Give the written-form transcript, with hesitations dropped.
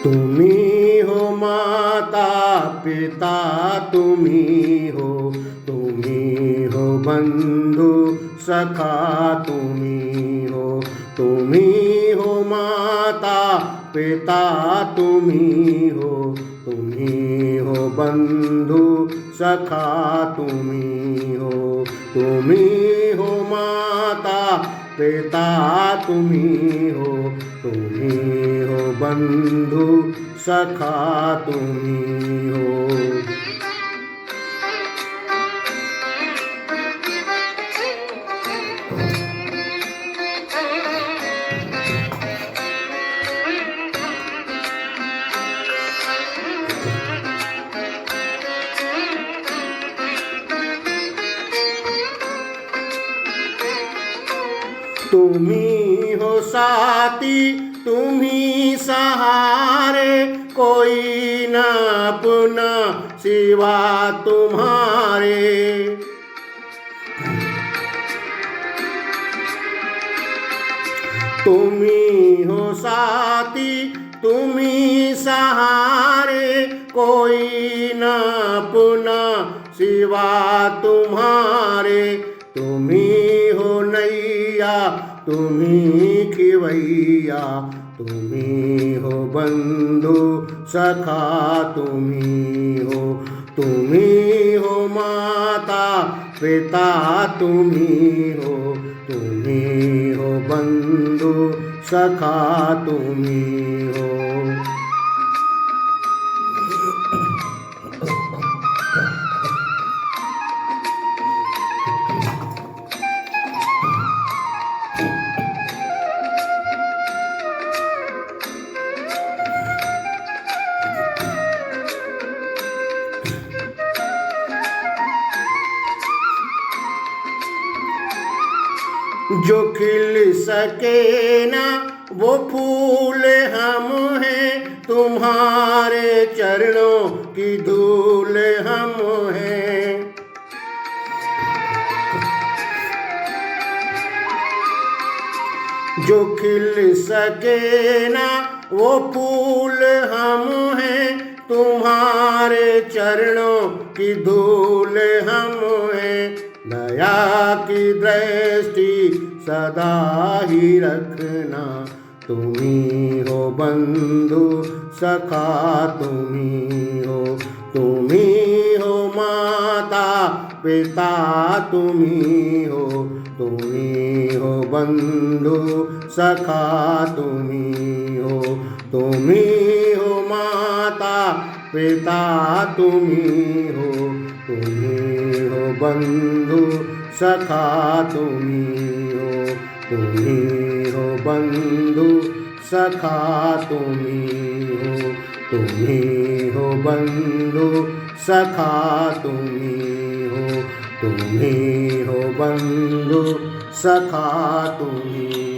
तुम्ही हो माता पिता, तुम्ही हो बंधु सखा, तुम्ही हो माता पिता, तुम्ही हो बंधु सखा, तुम्ही हो माता पिता, तुम्ही हो बंधु सखा, तुम्ही हो। तुम्ही हो साथी, तुम्ही सहारे, कोई न अपना सिवा तुम्हारे। तुम्ही हो साथी, तुम्ही सहारे, कोई न अपना सिवा तुम्हारे। तुम्ही हो नैया, तुम्ही खिवैया, तुम्ही हो बंधु सखा, तुम्ही हो माता पिता, तुम्ही हो बंधु सखा, तुम्ही हो। जो खिल सके ना वो फूल हम हैं, तुम्हारे चरणों की धूल हम हैं। जो खिल सके ना वो फूल हम हैं, तुम्हारे चरणों की धूल हम हैं। दया की दृष्टि सदा ही रखना, तुम्ही हो बंधु सखा, तुम्ही हो माता पिता, तुम्ही हो बंधु सखा, तुम्ही हो माता पिता, तुम्ही हो बंधु सखा, तुम्ही हो बंधु सखा, तुम्ही हो बंधु सखा, तुम्ही हो बंधु सखा, तुम्ही